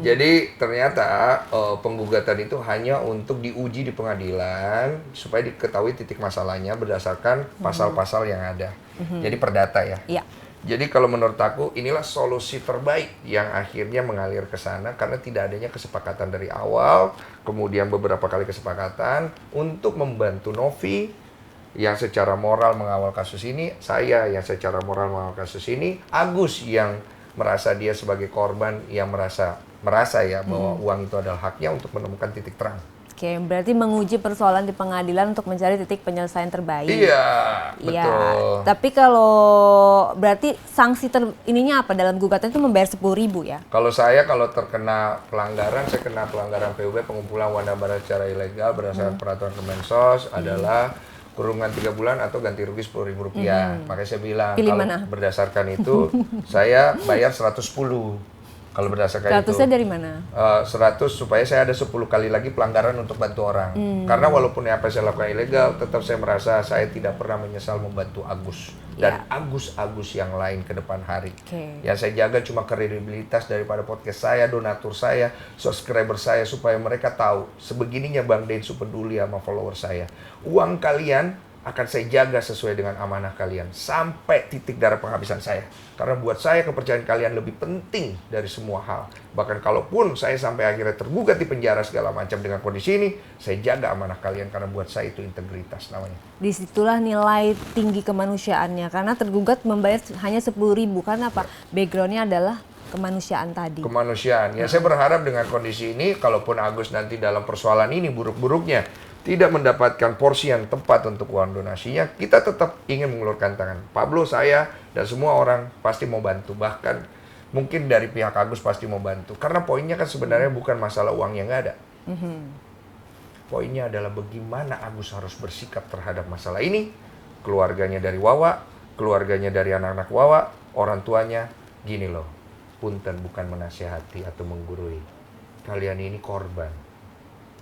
Jadi ternyata penggugatan itu hanya untuk diuji di pengadilan supaya diketahui titik masalahnya berdasarkan pasal-pasal yang ada. Jadi perdata ya. Iya. Jadi kalau menurut aku inilah solusi terbaik yang akhirnya mengalir ke sana karena tidak adanya kesepakatan dari awal, kemudian beberapa kali kesepakatan untuk membantu Novi yang secara moral mengawal kasus ini, saya yang secara moral mengawal kasus ini, Agus yang merasa dia sebagai korban yang merasa ya bahwa uang itu adalah haknya untuk menemukan titik terang. Oke, berarti menguji persoalan di pengadilan untuk mencari titik penyelesaian terbaik. Iya, betul. Tapi kalau berarti sanksi ininya apa dalam gugatan itu membayar 10.000 ya? Kalau saya terkena pelanggaran, saya kena pelanggaran PUB pengumpulan wadah barang secara ilegal berdasarkan peraturan Kemensos adalah kurungan 3 bulan atau ganti rugi Rp10.000. Makanya saya bilang Pilih kalau mana? berdasarkan itu saya bayar 110. Kalau berdasarkan 100-nya dari mana? 100 supaya saya ada 10 kali lagi pelanggaran untuk bantu orang. Karena walaupun apa yang saya lakukan ilegal, tetap saya merasa saya tidak pernah menyesal membantu Agus. Dan Agus-Agus yang lain ke depan hari. Yang saya jaga cuma kredibilitas daripada podcast saya, donatur saya, subscriber saya, supaya mereka tahu sebegininya Bang Densu peduli sama follower saya. Uang kalian akan saya jaga sesuai dengan amanah kalian sampai titik darah penghabisan saya. Karena buat saya kepercayaan kalian lebih penting dari semua hal. Bahkan kalaupun saya sampai akhirnya tergugat di penjara segala macam dengan kondisi ini, saya jaga amanah kalian karena buat saya itu integritas namanya. Disitulah nilai tinggi kemanusiaannya karena tergugat membayar hanya 10.000 karena apa? Backgroundnya adalah kemanusiaan tadi. Kemanusiaan. Ya saya berharap dengan kondisi ini, kalaupun Agus nanti dalam persoalan ini buruk-buruknya tidak mendapatkan porsi yang tepat untuk uang donasinya, kita tetap ingin mengulurkan tangan. Pablo, saya, dan semua orang pasti mau bantu. Bahkan mungkin dari pihak Agus pasti mau bantu. Karena poinnya kan sebenarnya bukan masalah uang yang nggak ada. Poinnya adalah bagaimana Agus harus bersikap terhadap masalah ini. Keluarganya dari Wawa, keluarganya dari anak-anak Wawa, orang tuanya, gini loh. Punten bukan menasihati atau menggurui. Kalian ini korban.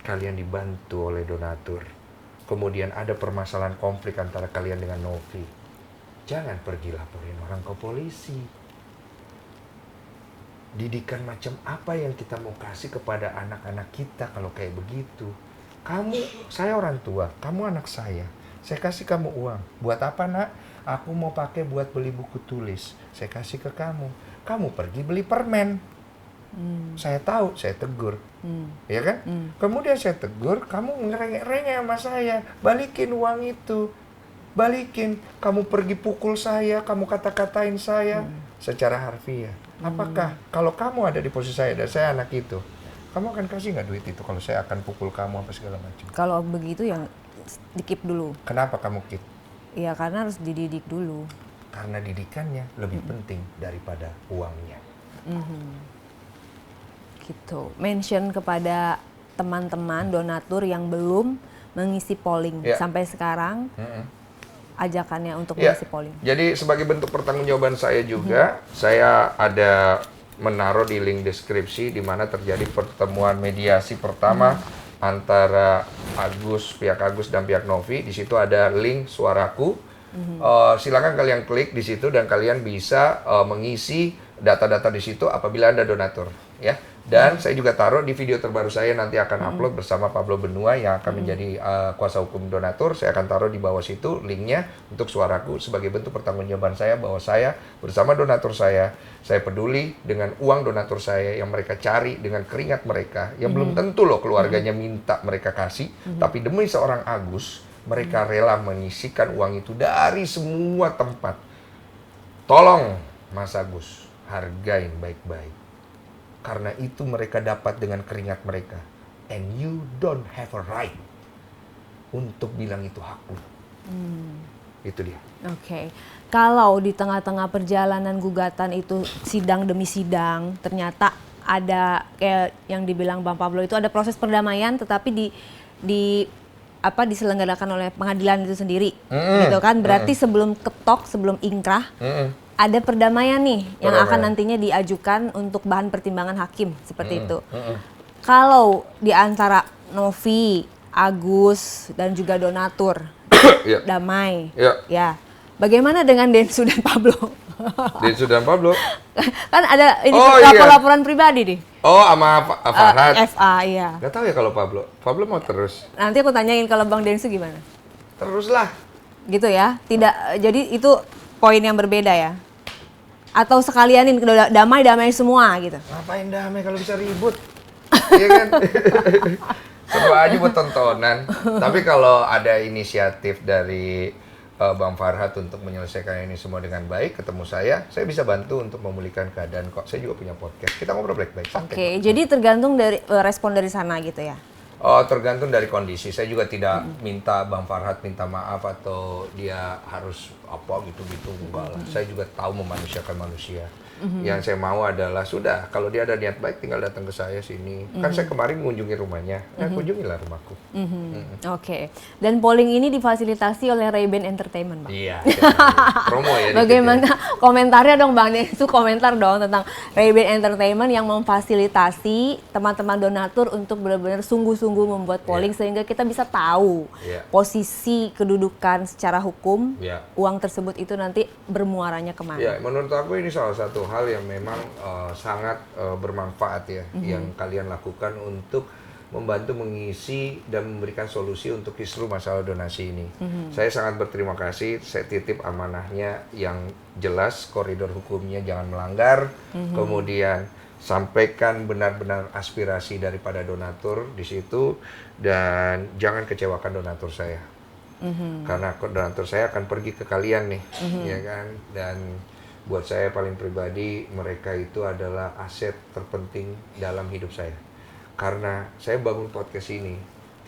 Kalian dibantu oleh donatur. Kemudian ada permasalahan konflik antara kalian dengan Novi. Jangan pergi laporin orang ke polisi. Didikan macam apa yang kita mau kasih kepada anak-anak kita kalau kayak begitu? Saya orang tua, kamu anak saya kasih kamu uang. Buat apa, Nak? Aku mau pakai buat beli buku tulis. Saya kasih ke kamu. Kamu pergi beli permen. Saya tahu, saya tegur. Ya kan? Kemudian saya tegur, kamu ngerengek-rengek sama saya. Balikin uang itu. Balikin. Kamu pergi pukul saya, kamu kata-katain saya secara harfiah. Apakah kalau kamu ada di posisi saya dan saya anak itu, kamu akan kasih nggak duit itu kalau saya akan pukul kamu apa segala macam? Kalau begitu yang di-keep dulu. Kenapa kamu keep? Iya, karena harus dididik dulu. Karena didikannya lebih penting daripada uangnya. Gitu. Mention kepada teman-teman donatur yang belum mengisi polling sampai sekarang. Ajakannya untuk mengisi polling. Jadi sebagai bentuk pertanggungjawaban saya juga, saya ada menaruh di link deskripsi di mana terjadi pertemuan mediasi pertama antara pihak Agus dan pihak Novi. Di situ ada link suaraku. Silakan kalian klik di situ dan kalian bisa mengisi data-data di situ apabila Anda donatur, ya. Dan saya juga taruh di video terbaru saya nanti akan upload bersama Pablo Benua yang akan menjadi kuasa hukum donatur. Saya akan taruh di bawah situ linknya untuk suaraku sebagai bentuk pertanggungjawaban saya bahwa saya bersama donatur saya peduli dengan uang donatur saya yang mereka cari dengan keringat mereka yang belum tentu loh keluarganya minta mereka kasih, tapi demi seorang Agus mereka rela menyisikan uang itu dari semua tempat. Tolong Mas Agus, hargain baik-baik. Karena itu mereka dapat dengan keringat mereka. And you don't have a right untuk bilang itu hakku. Itu dia. Oke. Kalau di tengah-tengah perjalanan gugatan itu sidang demi sidang, ternyata ada kayak yang dibilang Bang Pablo itu ada proses perdamaian tetapi diselenggarakan oleh pengadilan itu sendiri. Gitu kan? Berarti sebelum ketok, sebelum ingkrah, ada perdamaian nih yang akan nantinya diajukan untuk bahan pertimbangan hakim seperti itu. Kalau di antara Novi, Agus dan juga donatur damai, ya. Bagaimana dengan Densu dan Pablo? Densu dan Pablo? Kan ada ini laporan pribadi nih. Oh, sama Farhad. FA, iya. Gak tahu ya kalau Pablo. Pablo mau terus. Nanti aku tanyain kalau Bang Densu gimana? Teruslah. Gitu ya. Tidak, jadi itu poin yang berbeda ya. Atau sekalianin damai semua gitu. Ngapain damai kalau bisa ribut? Iya kan? Seru aja buat tontonan. Tapi kalau ada inisiatif dari Bang Farhad untuk menyelesaikan ini semua dengan baik, ketemu saya bisa bantu untuk memulihkan keadaan kok. Saya juga punya podcast. Kita ngobrol baik-baik. Oke, jadi tergantung dari respon dari sana gitu ya? Tergantung dari kondisi. Saya juga tidak minta Bang Farhad minta maaf atau dia harus apa gitu-gitu, enggak lah. Saya juga tahu memanusiakan manusia. Yang saya mau adalah sudah, kalau dia ada niat baik tinggal datang ke saya sini. Kan saya kemarin mengunjungi rumahnya, kunjungilah rumahku. Oke. Dan polling ini difasilitasi oleh Ray-Ban Entertainment, Bang. Iya. Promo ya. Bagaimana komentarnya dong, Bang? Itu komentar dong tentang Ray-Ban Entertainment yang memfasilitasi teman-teman donatur untuk benar-benar sungguh-sungguh membuat polling sehingga kita bisa tahu posisi kedudukan secara hukum, uang tersebut itu nanti bermuaranya kemana. Ya, menurut aku ini salah satu hal yang memang sangat bermanfaat ya, yang kalian lakukan untuk membantu mengisi dan memberikan solusi untuk kisru masalah donasi ini. Saya sangat berterima kasih, saya titip amanahnya yang jelas, koridor hukumnya jangan melanggar, kemudian sampaikan benar-benar aspirasi daripada donatur di situ, dan jangan kecewakan donatur saya. Karena donatur saya akan pergi ke kalian nih, ya kan, dan buat saya paling pribadi, mereka itu adalah aset terpenting dalam hidup saya. Karena saya bangun podcast ini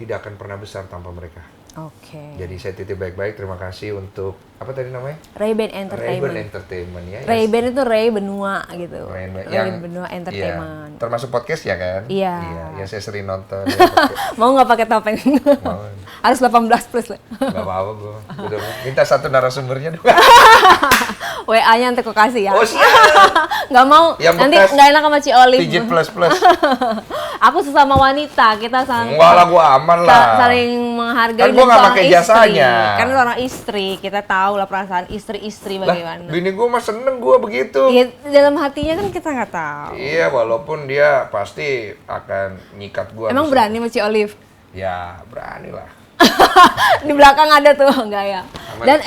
tidak akan pernah besar tanpa mereka. Oke. Jadi saya titip baik-baik, terima kasih untuk, apa tadi namanya? Ray-Ban Entertainment. Ray-Ban Entertainment ya. Ray-Ban itu Ray Benua gitu. Ray Benua Entertainment. Iya, termasuk podcast ya kan? Iya. Ya saya sering nonton. Mau nggak pakai topeng? Mau. Harus 18 plus lah. Gak apa-apa bro. Udah, minta satu narasumbernya dong. WA-nya nanti aku kasih ya. Oh siap. Nggak mau, yang nanti nggak enak sama Ci Olive. Pijit plus. Aku sesama wanita, kita saling enggak lah, gua aman lah. Saling menghargai Kan gua nggak seorang pakai istri. jasanya. Kan seorang istri, kita tahu lah perasaan istri-istri Lah, bagaimana. bini gue mah seneng gue begitu. Ya, dalam hatinya kan kita nggak tahu. Iya, walaupun dia pasti akan nyikat gue. Emang berani sama Ci Olive? Ya, berani lah. Di belakang ada tuh, enggak ya? Dan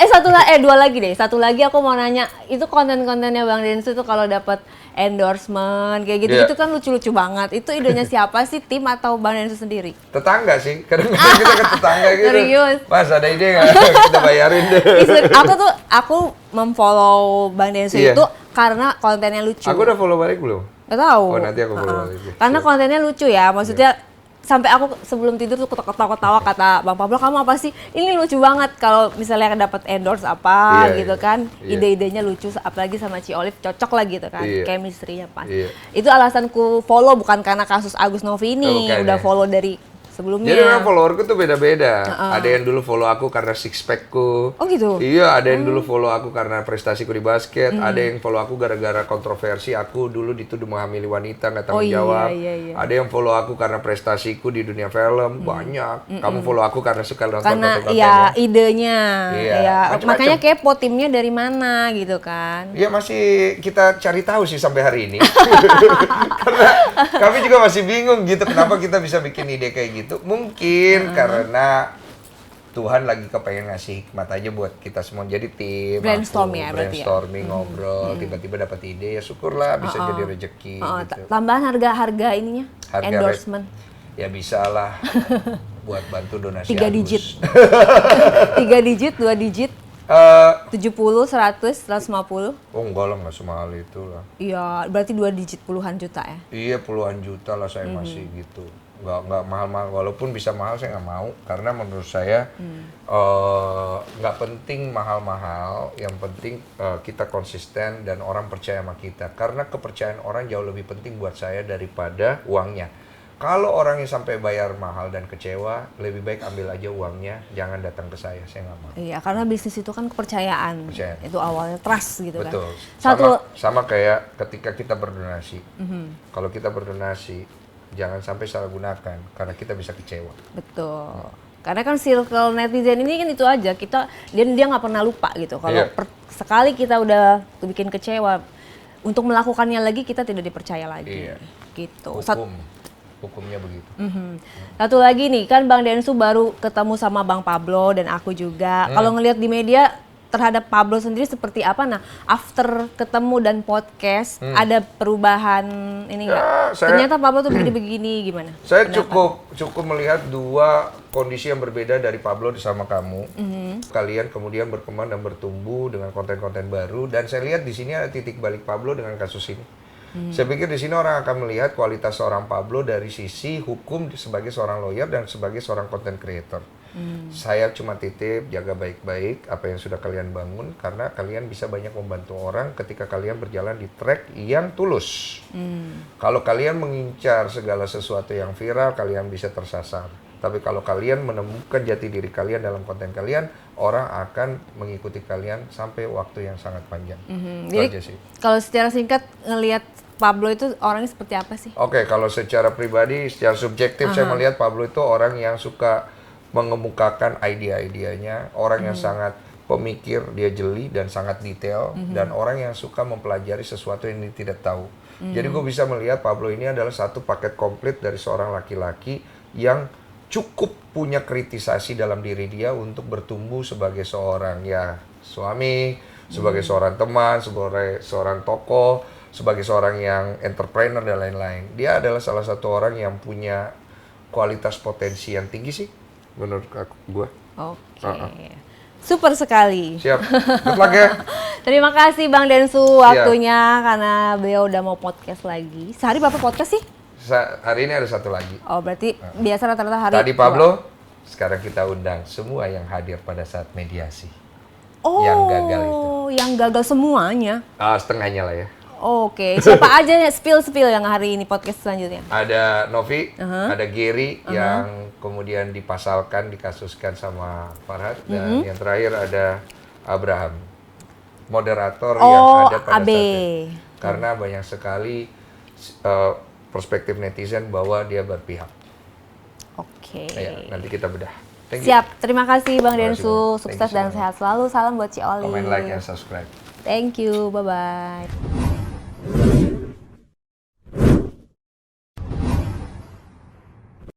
dua lagi deh. Satu lagi aku mau nanya, itu konten-kontennya Bang Densu tuh kalau dapat endorsement kayak gitu-gitu kan lucu-lucu banget. Itu idenya siapa sih, tim atau Bang Densu sendiri? Tetangga sih, kadang-kadang kita ke tetangga gitu. Serius? Mas ada ide nggak? Kita bayarin deh. Aku memfollow Bang Densu Iya. itu karena kontennya lucu. Aku udah follow balik belum? Gak tahu. Oh, nanti aku follow balik. Karena kontennya lucu ya, maksudnya sampai aku sebelum tidur tuh ketawa-ketawa kata Bang Pablo, kamu apa sih? Ini lucu banget kalau misalnya dapat endorse apa Iya, gitu iya. kan. Iya. Ide-idenya lucu, apalagi sama Ci Olive cocok lah gitu kan. Iya. Chemistry-nya pas. Iya. Itu alasanku follow, bukan karena kasus Agus Novi ini. Bukan, Udah ya. follow dari sebelumnya. Jadi memang followerku tuh beda-beda. Ada yang dulu follow aku karena six packku. Oh gitu? Iya, ada yang dulu follow aku karena prestasiku di basket. Ada yang follow aku gara-gara kontroversi aku dulu dituduh menghamili wanita nggak tanggung jawab. Iya. Ada yang follow aku karena prestasiku di dunia film. Banyak. Kamu follow aku karena suka nonton Karena konten-kontennya. ya idenya. Iya, Ya, macem-macem. makanya kepo timnya dari mana gitu kan. Iya masih kita cari tahu sih sampai hari ini. Karena kami juga masih bingung gitu kenapa kita bisa bikin ide kayak gitu. Mungkin karena Tuhan lagi kepengen ngasih hikmat aja buat kita semua jadi tim. Brainstorm aku, ya, berarti ya? brainstorming, ngobrol, tiba-tiba dapat ide ya syukurlah bisa jadi rezeki gitu. Tambahan harga ininya, Harga endorsement. Ya bisa lah buat bantu donasi 3 Agus. digit. 3 digit, 2 digit, Eh, 70, 100, 150. oh enggak lah, nggak semahal itu lah. Iya, berarti 2 digit puluhan juta ya. Iya puluhan juta lah saya masih gitu. Nggak mahal-mahal, walaupun bisa mahal saya nggak mau. Karena menurut saya nggak penting mahal-mahal. Yang penting kita konsisten dan orang percaya sama kita. Karena kepercayaan orang jauh lebih penting buat saya daripada uangnya. Kalau orangnya sampai bayar mahal dan kecewa, lebih baik ambil aja uangnya, jangan datang ke saya nggak mau. Iya, karena bisnis itu kan kepercayaan. Kepercayaan. Itu awalnya trust gitu Betul. kan. Sama kayak ketika kita berdonasi. Kalau kita berdonasi, jangan sampai salah gunakan karena kita bisa kecewa. Betul. Karena kan circle netizen ini kan itu aja, dia nggak pernah lupa gitu. Kalau Iya. sekali kita udah bikin kecewa, untuk melakukannya lagi kita tidak dipercaya lagi. Iya. Gitu. Hukumnya begitu. Satu lagi nih, kan Bang Densu baru ketemu sama Bang Pablo dan aku juga. Kalau ngelihat di media terhadap Pablo sendiri seperti apa? Nah, after ketemu dan podcast, ada perubahan ini nggak? Ya, Ternyata Pablo tuh begini-begini, gimana? Saya cukup melihat dua kondisi yang berbeda dari Pablo sama kamu. Kalian kemudian berkembang dan bertumbuh dengan konten-konten baru dan saya lihat di sini ada titik balik Pablo dengan kasus ini. Saya pikir di sini orang akan melihat kualitas seorang Pablo dari sisi hukum sebagai seorang lawyer dan sebagai seorang content creator. Saya cuma titip, jaga baik-baik apa yang sudah kalian bangun karena kalian bisa banyak membantu orang ketika kalian berjalan di track yang tulus. Kalau kalian mengincar segala sesuatu yang viral, kalian bisa tersasar. Tapi kalau kalian menemukan jati diri kalian dalam konten kalian, orang akan mengikuti kalian sampai waktu yang sangat panjang. Itu Jadi aja sih. kalau secara singkat ngelihat Pablo itu orangnya seperti apa sih? Oke, kalau secara pribadi, secara subjektif saya melihat Pablo itu orang yang suka mengemukakan ide-idenya, orang yang sangat pemikir, dia jeli dan sangat detail, dan orang yang suka mempelajari sesuatu yang dia tidak tahu. Jadi gue bisa melihat Pablo ini adalah satu paket komplit dari seorang laki-laki yang cukup punya kritisasi dalam diri dia untuk bertumbuh sebagai seorang suami, sebagai seorang teman, sebagai seorang tokoh, sebagai seorang yang entrepreneur dan lain-lain. Dia adalah salah satu orang yang punya kualitas potensi yang tinggi sih menurut gue. Oke. Super sekali. Siap. Good luck ya. Terima kasih Bang Densu waktunya karena beliau udah mau podcast lagi. Sehari berapa podcast sih? Hari ini ada satu lagi. Oh, berarti biasa rata-rata hari. Tadi Pablo, sekarang kita undang semua yang hadir pada saat mediasi. Oh, yang gagal itu. Yang gagal semuanya. Setengahnya lah ya. Oke, siapa aja ya spill yang hari ini podcast selanjutnya? Ada Novi, ada Gary yang kemudian dipasalkan, dikasuskan sama Farhad, dan yang terakhir ada Abraham, moderator yang ada pada saat itu. Karena banyak sekali perspektif netizen bahwa dia berpihak. Oke. Ya, nanti kita bedah. Thank you. Siap, terima kasih Bang Terima kasih, Densu, Bang. Thank sukses you so dan much. sehat selalu. Salam buat Ci Oli. Comment, like, and subscribe. Thank you, bye-bye.